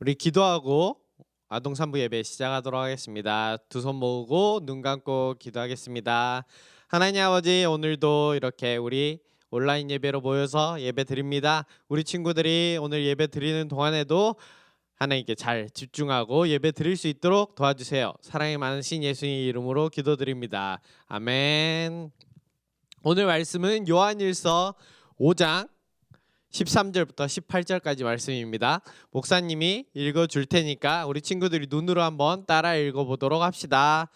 우리 기도하고 아동 3부 예배 시작하도록 하겠습니다. 두 손 모으고 눈 감고 기도하겠습니다. 하나님 아버지, 오늘도 이렇게 우리 온라인 예배로 모여서 예배 드립니다. 우리 친구들이 오늘 예배 드리는 동안에도 하나님께 잘 집중하고 예배 드릴 수 있도록 도와주세요. 사랑이 많으신 예수님 이름으로 기도드립니다. 아멘. 오늘 말씀은 요한일서 5장 13절부터 18절까지 말씀입니다. 목사님이 읽어줄 테니까 우리 친구들이 눈으로 한번 따라 읽어보도록 합시다.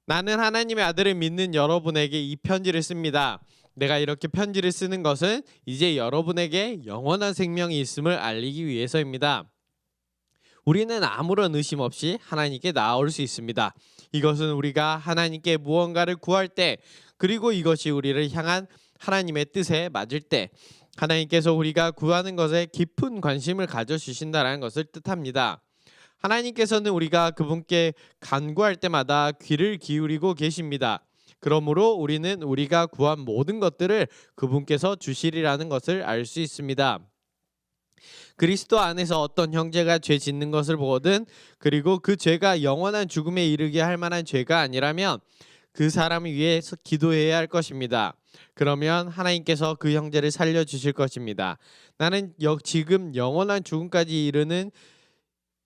나는 하나님의 아들을 믿는 여러분에게 이 편지를 씁니다. 내가 이렇게 편지를 쓰는 것은 이제 여러분에게 영원한 생명이 있음을 알리기 위해서입니다. 우리는 아무런 의심 없이 하나님께 나아올 수 있습니다. 이것은 우리가 하나님께 무언가를 구할 때, 그리고 이것이 우리를 향한 하나님의 뜻에 맞을 때, 하나님께서 우리가 구하는 것에 깊은 관심을 가져주신다는 것을 뜻합니다. 하나님께서는 우리가 그분께 간구할 때마다 귀를 기울이고 계십니다. 그러므로 우리는 우리가 구한 모든 것들을 그분께서 주시리라는 것을 알 수 있습니다. 그리스도 안에서 어떤 형제가 죄 짓는 것을 보거든, 그리고 그 죄가 영원한 죽음에 이르게 할 만한 죄가 아니라면 그 사람을 위해서 기도해야 할 것입니다. 그러면 하나님께서 그 형제를 살려주실 것입니다. 나는 지금 영원한 죽음까지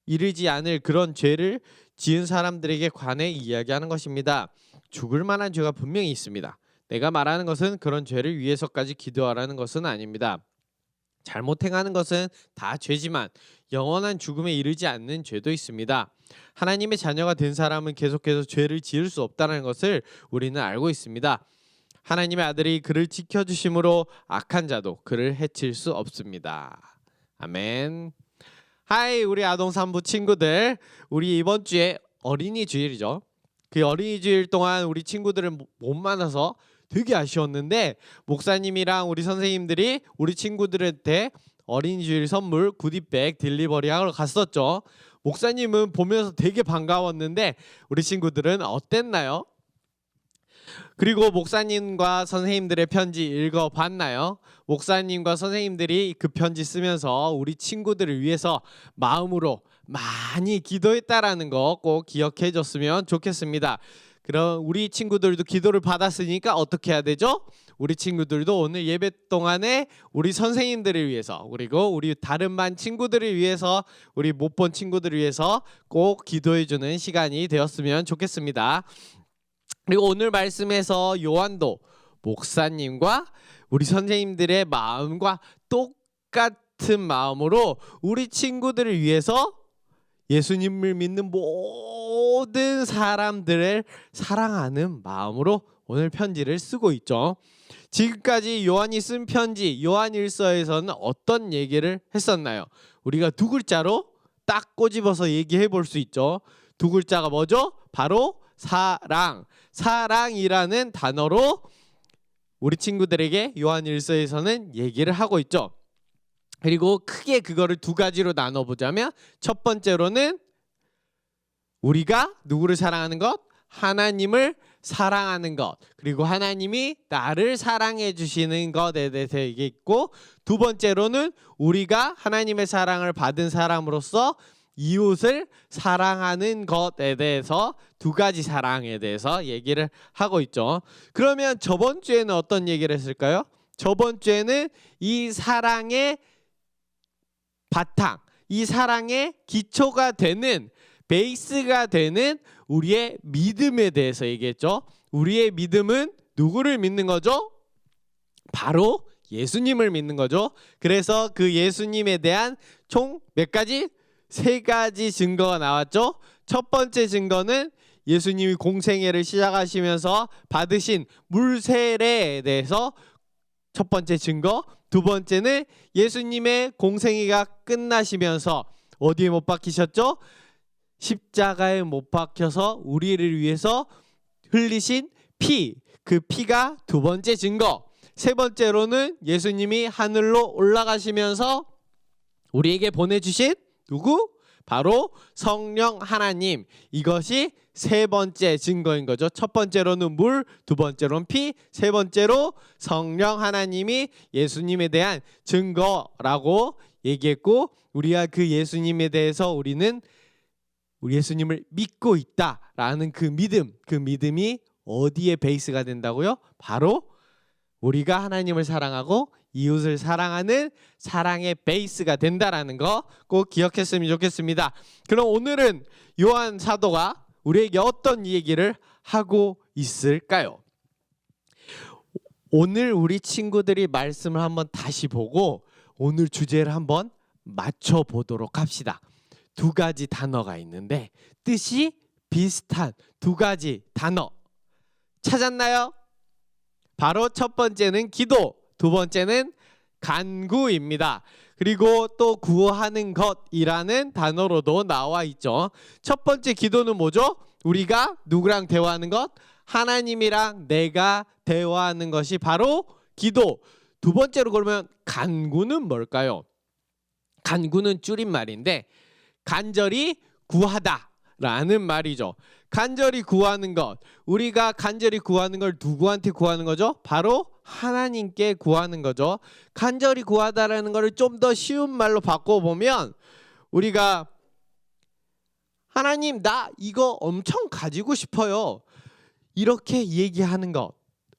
이르지 않을 그런 죄를 지은 사람들에게 관해 이야기하는 것입니다. 죽을 만한 죄가 분명히 있습니다. 내가 말하는 것은 그런 죄를 위해서까지 기도하라는 것은 아닙니다. 잘못 행하는 것은 다 죄지만 영원한 죽음에 이르지 않는 죄도 있습니다. 하나님의 자녀가 된 사람은 계속해서 죄를 지을 수 없다는 것을 우리는 알고 있습니다. 하나님의 아들이 그를 지켜주심으로 악한 자도 그를 해칠 수 없습니다. 아멘. 하이, 우리 아동 3부 친구들, 우리 이번 주에 어린이 주일이죠. 그 어린이 주일 동안 우리 친구들을 못 만나서 되게 아쉬웠는데, 목사님이랑 우리 선생님들이 우리 친구들한테 어린이 주일 선물 구디백 딜리버리 하러 갔었죠. 목사님은 보면서 되게 반가웠는데 우리 친구들은 어땠나요? 그리고 목사님과 선생님들의 편지 읽어봤나요? 목사님과 선생님들이 그 편지 쓰면서 우리 친구들을 위해서 마음으로 많이 기도했다라는 거 꼭 기억해 줬으면 좋겠습니다. 그럼 우리 친구들도 기도를 받았으니까 어떻게 해야 되죠? 우리 친구들도 오늘 예배 동안에 우리 선생님들을 위해서, 그리고 우리 다른 반 친구들을 위해서, 우리 못 본 친구들을 위해서 꼭 기도해주는 시간이 되었으면 좋겠습니다. 그리고 오늘 말씀에서 요한도 목사님과 우리 선생님들의 마음과 똑같은 마음으로 우리 친구들을 위해서 예수님을 믿는 모든 사람들을 사랑하는 마음으로 오늘 편지를 쓰고 있죠. 지금까지 요한이 쓴 편지 요한일서에서는 어떤 얘기를 했었나요? 우리가 두 글자로 딱 꼬집어서 얘기해 볼 수 있죠. 두 글자가 뭐죠? 바로 사랑. 사랑이라는 단어로 우리 친구들에게 요한일서에서는 얘기를 하고 있죠. 그리고 크게 그거를 두 가지로 나눠보자면, 첫 번째로는 우리가 누구를 사랑하는 것? 하나님을 사랑하는 것, 그리고 하나님이 나를 사랑해 주시는 것에 대해서 얘기했고, 두 번째로는 우리가 하나님의 사랑을 받은 사람으로서 이웃을 사랑하는 것에 대해서, 두 가지 사랑에 대해서 얘기를 하고 있죠. 그러면 저번 주에는 어떤 얘기를 했을까요? 저번 주에는 이 사랑의 바탕, 이 사랑의 기초가 되는, 베이스가 되는 우리의 믿음에 대해서 얘기했죠. 우리의 믿음은 누구를 믿는 거죠? 바로 예수님을 믿는 거죠. 그래서 그 예수님에 대한 총 몇 가지? 세 가지 증거가 나왔죠. 첫 번째 증거는 예수님이 공생애를 시작하시면서 받으신 물세례에 대해서 첫 번째 증거. 두 번째는 예수님의 공생애가 끝나시면서 어디에 못 박히셨죠? 십자가에 못 박혀서 우리를 위해서 흘리신 피, 그 피가 두 번째 증거. 세 번째로는 예수님이 하늘로 올라가시면서 우리에게 보내주신 누구? 바로 성령 하나님. 이것이 세 번째 증거인 거죠. 첫 번째로는 물, 두 번째로는 피, 세 번째로 성령 하나님이 예수님에 대한 증거라고 얘기했고 우리가 그 예수님에 대해서 우리는 우리 예수님을 믿고 있다라는 그 믿음이 어디에 베이스가 된다고요? 바로 우리가 하나님을 사랑하고 이웃을 사랑하는 사랑의 베이스가 된다라는 거 꼭 기억했으면 좋겠습니다. 그럼 오늘은 요한 사도가 우리에게 어떤 얘기를 하고 있을까요? 오늘 우리 친구들이 말씀을 한번 다시 보고 오늘 주제를 한번 맞춰보도록 합시다. 두 가지 단어가 있는데 뜻이 비슷한 두 가지 단어 찾았나요? 바로 첫 번째는 기도, 두 번째는 간구입니다. 그리고 또 구하는 것이라는 단어로도 나와 있죠. 첫 번째 기도는 뭐죠? 우리가 누구랑 대화하는 것? 하나님이랑 내가 대화하는 것이 바로 기도. 두 번째로 그러면 간구는 뭘까요? 간구는 줄임말인데 간절히 구하다라는 말이죠. 간절히 구하는 것. 우리가 간절히 구하는 걸 누구한테 구하는 거죠? 바로 하나님께 구하는 거죠. 간절히 구하다라는 것을 좀 더 쉬운 말로 바꿔보면 우리가 하나님 나 이거 엄청 가지고 싶어요. 이렇게 얘기하는 것.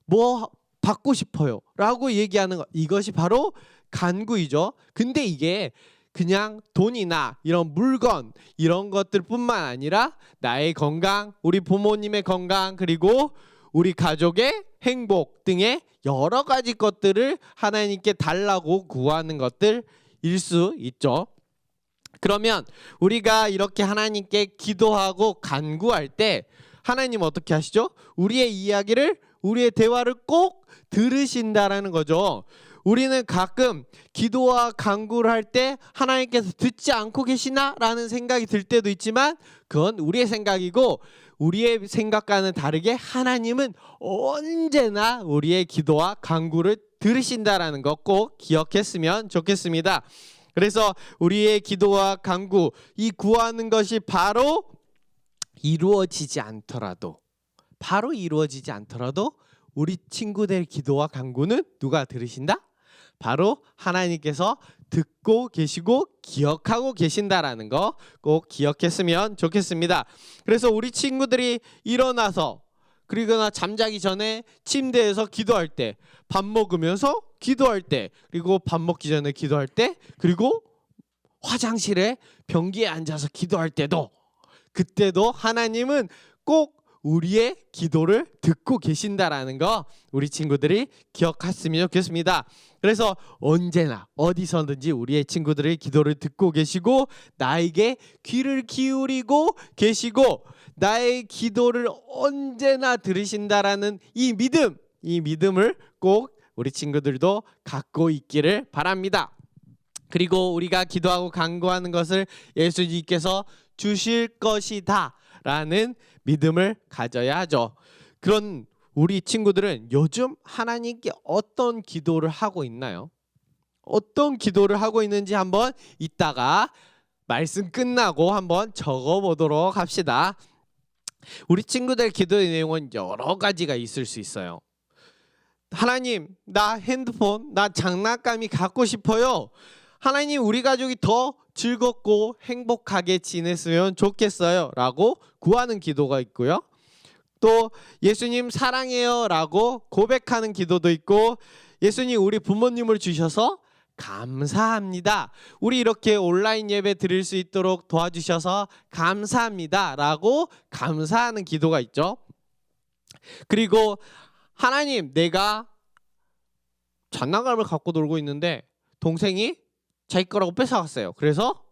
뭐 받고 싶어요. 라고 얘기하는 것. 이것이 바로 간구이죠. 근데 이게 그냥 돈이나 이런 물건 이런 것들뿐만 아니라 나의 건강, 우리 부모님의 건강 그리고 우리 가족의 행복 등의 여러 가지 것들을 하나님께 달라고 구하는 것들일 수 있죠. 그러면 우리가 이렇게 하나님께 기도하고 간구할 때 하나님 어떻게 하시죠? 우리의 이야기를 우리의 대화를 꼭 들으신다라는 거죠. 우리는 가끔 기도와 간구를 할 때 하나님께서 듣지 않고 계시나? 라는 생각이 들 때도 있지만 그건 우리의 생각이고 우리의 생각과는 다르게 하나님은 언제나 우리의 기도와 간구를 들으신다라는 거 꼭 기억했으면 좋겠습니다. 그래서 우리의 기도와 간구, 이 구하는 것이 바로 이루어지지 않더라도 우리 친구들 기도와 간구는 누가 들으신다? 바로 하나님께서 듣고 계시고 기억하고 계신다라는 거 꼭 기억했으면 좋겠습니다. 그래서 우리 친구들이 일어나서 그리거나 잠자기 전에 침대에서 기도할 때, 밥 먹으면서 기도할 때, 그리고 밥 먹기 전에 기도할 때, 그리고 화장실에 변기에 앉아서 기도할 때도 그때도 하나님은 꼭 우리의 기도를 듣고 계신다라는 거 우리 친구들이 기억했으면 좋겠습니다. 그래서 언제나 어디서든지 우리의 친구들의 기도를 듣고 계시고 나에게 귀를 기울이고 계시고 나의 기도를 언제나 들으신다라는 이 믿음을 꼭 우리 친구들도 갖고 있기를 바랍니다. 그리고 우리가 기도하고 간구하는 것을 예수님께서 주실 것이다 라는 믿음을 가져야 하죠. 그런 우리 친구들은 요즘 하나님께 어떤 기도를 하고 있나요? 어떤 기도를 하고 있는지 한번 이따가 말씀 끝나고 한번 적어보도록 합시다. 우리 친구들 기도의 내용은 여러 가지가 있을 수 있어요. 하나님, 나 핸드폰, 나 장난감이 갖고 싶어요. 하나님, 우리 가족이 더 즐겁고 행복하게 지냈으면 좋겠어요 라고 구하는 기도가 있고요. 또 예수님 사랑해요 라고 고백하는 기도도 있고 예수님 우리 부모님을 주셔서 감사합니다. 우리 이렇게 온라인 예배 드릴 수 있도록 도와주셔서 감사합니다 라고 감사하는 기도가 있죠. 그리고 하나님 내가 장난감을 갖고 놀고 있는데 동생이 자기 거라고 뺏어갔어요. 그래서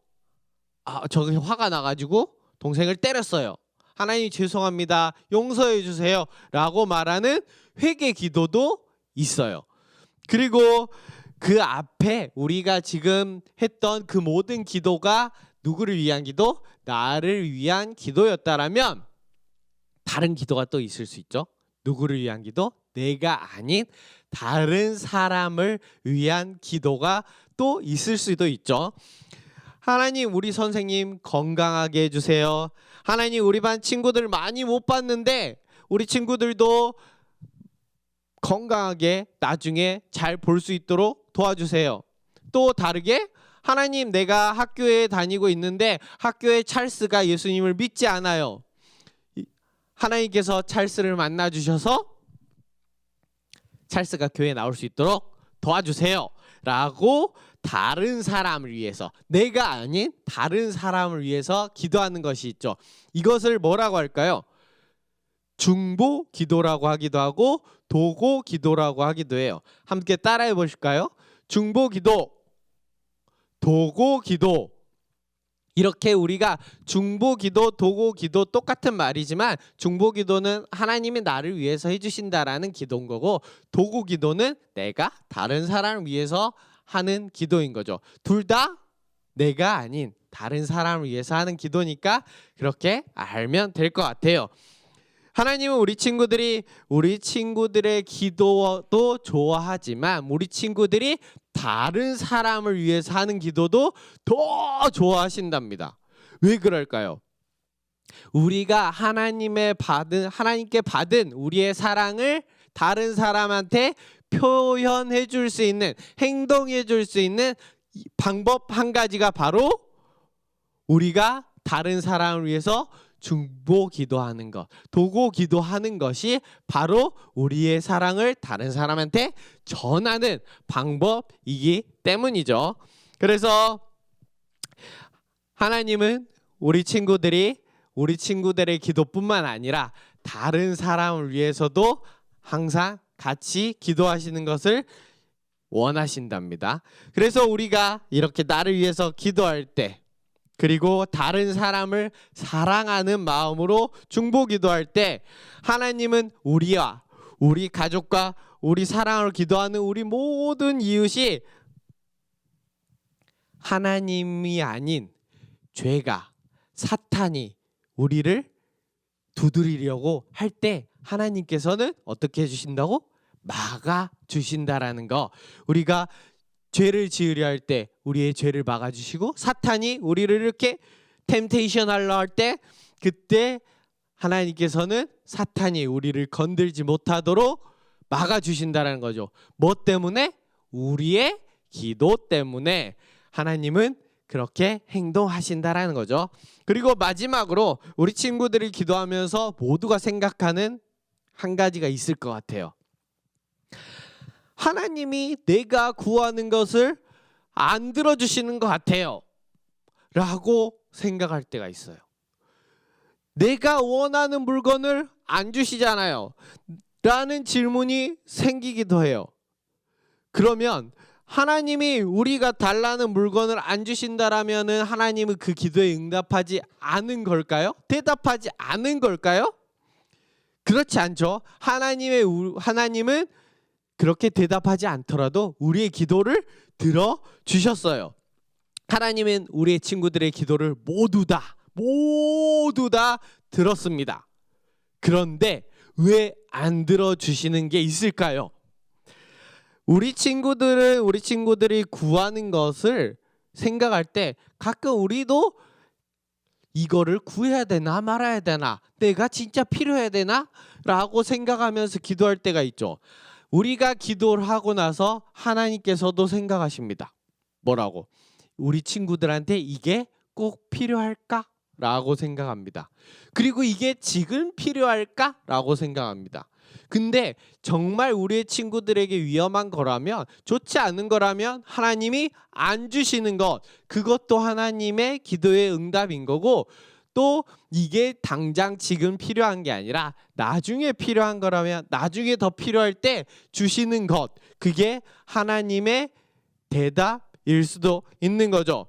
저기 화가 나가지고 동생을 때렸어요. 하나님 죄송합니다. 용서해 주세요 라고 말하는 회개 기도도 있어요. 그리고 그 앞에 우리가 지금 했던 그 모든 기도가 누구를 위한 기도? 나를 위한 기도였다라면 다른 기도가 또 있을 수 있죠. 누구를 위한 기도? 내가 아닌 다른 사람을 위한 기도가 또 있을 수도 있죠. 하나님 우리 선생님 건강하게 해주세요. 하나님 우리 반 친구들 많이 못 봤는데 우리 친구들도 건강하게 나중에 잘 볼 수 있도록 도와주세요. 또 다르게 하나님, 내가 학교에 다니고 있는데 학교에 찰스가 예수님을 믿지 않아요. 하나님께서 찰스를 만나 주셔서 찰스가 교회에 나올 수 있도록 도와주세요 라고 다른 사람을 위해서, 내가 아닌 다른 사람을 위해서 기도하는 것이 있죠. 이것을 뭐라고 할까요? 중보 기도라고 하기도 하고 도고 기도라고 하기도 해요. 함께 따라해 보실까요? 중보 기도, 도고 기도. 이렇게 우리가 중보 기도, 도고 기도 똑같은 말이지만, 중보 기도는 하나님이 나를 위해서 해주신다라는 기도인 거고, 도고 기도는 내가 다른 사람을 위해서 하는 기도인 거죠. 둘 다 내가 아닌 다른 사람을 위해서 하는 기도니까 그렇게 알면 될 것 같아요. 하나님은 우리 친구들의 기도도 좋아하지만 우리 친구들이 다른 사람을 위해서 하는 기도도 더 좋아하신답니다. 왜 그럴까요? 우리가 하나님께 받은 우리의 사랑을 다른 사람한테 표현해 줄 수 있는, 행동해 줄 수 있는 방법 한 가지가 바로 우리가 다른 사람을 위해서 중보 기도하는 것, 도고 기도하는 것이 바로 우리의 사랑을 다른 사람한테 전하는 방법이기 때문이죠. 그래서 하나님은 우리 친구들의 기도뿐만 아니라 다른 사람을 위해서도 항상 같이 기도하시는 것을 원하신답니다. 그래서 우리가 이렇게 나를 위해서 기도할 때, 그리고 다른 사람을 사랑하는 마음으로 중보 기도할 때, 하나님은 우리와 우리 가족과 우리 사랑을 기도하는 우리 모든 이웃이 하나님이 아닌 죄가, 사탄이 우리를 두드리려고 할 때 하나님께서는 어떻게 해주신다고? 막아주신다라는 거. 우리가 죄를 지으려 할 때 우리의 죄를 막아주시고, 사탄이 우리를 이렇게 템테이션 하려 할 때 그때 하나님께서는 사탄이 우리를 건들지 못하도록 막아주신다라는 거죠. 뭐 때문에? 우리의 기도 때문에 하나님은 그렇게 행동하신다라는 거죠. 그리고 마지막으로 우리 친구들이 기도하면서 모두가 생각하는 한 가지가 있을 것 같아요. 하나님이 내가 구하는 것을 안 들어주시는 것 같아요 라고 생각할 때가 있어요. 내가 원하는 물건을 안 주시잖아요 라는 질문이 생기기도 해요. 그러면 하나님이 우리가 달라는 물건을 안 주신다라면은 하나님은 그 기도에 응답하지 않은 걸까요? 대답하지 않은 걸까요? 그렇지 않죠. 하나님은 그렇게 대답하지 않더라도 우리의 기도를 들어주셨어요. 하나님은 우리의 친구들의 기도를 모두 다 들었습니다. 그런데 왜 안 들어주시는 게 있을까요? 우리 친구들이 구하는 것을 생각할 때 가끔 우리도 이거를 구해야 되나 말아야 되나, 내가 진짜 필요해야 되나 라고 생각하면서 기도할 때가 있죠. 우리가 기도를 하고 나서 하나님께서도 생각하십니다. 뭐라고? 우리 친구들한테 이게 꼭 필요할까? 라고 생각합니다. 그리고 이게 지금 필요할까? 라고 생각합니다. 근데 정말 우리의 친구들에게 위험한 거라면, 좋지 않은 거라면 하나님이 안 주시는 것, 그것도 하나님의 기도의 응답인 거고, 또 이게 당장 지금 필요한 게 아니라 나중에 필요한 거라면 나중에 더 필요할 때 주시는 것, 그게 하나님의 대답일 수도 있는 거죠.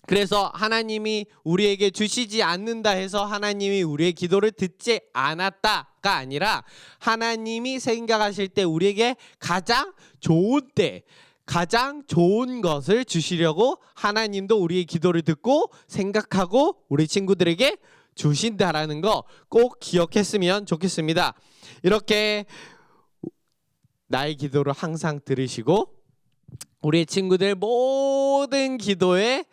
그래서 하나님이 우리에게 주시지 않는다 해서 하나님이 우리의 기도를 듣지 않았다가 아니라, 하나님이 생각하실 때 우리에게 가장 좋은 것을 주시려고 하나님도 우리의 기도를 듣고 생각하고 우리 친구들에게 주신다라는 거 꼭 기억했으면 좋겠습니다. 이렇게 나의 기도를 항상 들으시고 우리의 친구들 모든 기도에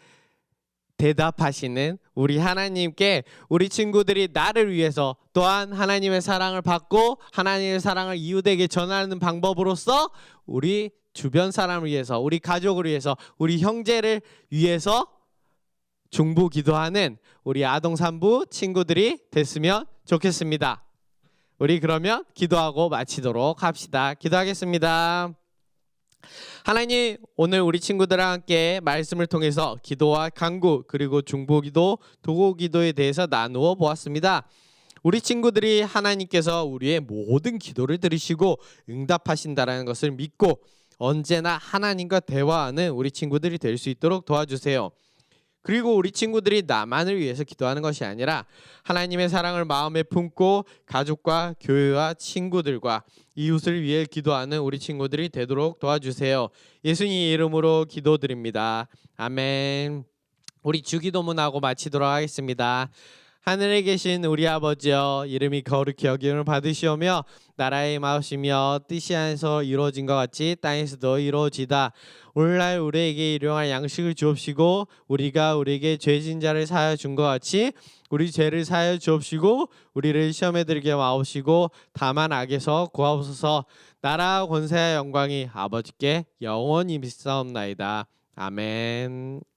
대답하시는 우리 하나님께, 우리 친구들이 나를 위해서 또한 하나님의 사랑을 받고 하나님의 사랑을 이웃에게 전하는 방법으로서 우리 주변 사람을 위해서, 우리 가족을 위해서, 우리 형제를 위해서 중보 기도하는 우리 아동산부 친구들이 됐으면 좋겠습니다. 우리 그러면 기도하고 마치도록 합시다. 기도하겠습니다. 하나님, 오늘 우리 친구들과 함께 말씀을 통해서 기도와 간구 그리고 중보기도, 도구기도에 대해서 나누어 보았습니다. 우리 친구들이 하나님께서 우리의 모든 기도를 들으시고 응답하신다라는 것을 믿고 언제나 하나님과 대화하는 우리 친구들이 될 수 있도록 도와주세요. 그리고 우리 친구들이 나만을 위해서 기도하는 것이 아니라 하나님의 사랑을 마음에 품고 가족과 교회와 친구들과 이웃을 위해 기도하는 우리 친구들이 되도록 도와주세요. 예수님 이름으로 기도드립니다. 아멘. 우리 주기도문하고 마치도록 하겠습니다. 하늘에 계신 우리 아버지여, 이름이 거룩히 여김을 받으시오며 나라의 임하시며 뜻이 하늘에서 이루어진 것 같이 땅에서도 이루어지다. 오늘날 우리에게 일용할 양식을 주옵시고 우리가 우리에게 죄진 자를 사하여 준 것 같이 우리 죄를 사하여 주옵시고 우리를 시험에 들게 마옵시고 다만 악에서 구하옵소서. 나라와 권세와 영광이 아버지께 영원히 있사옵나이다. 아멘.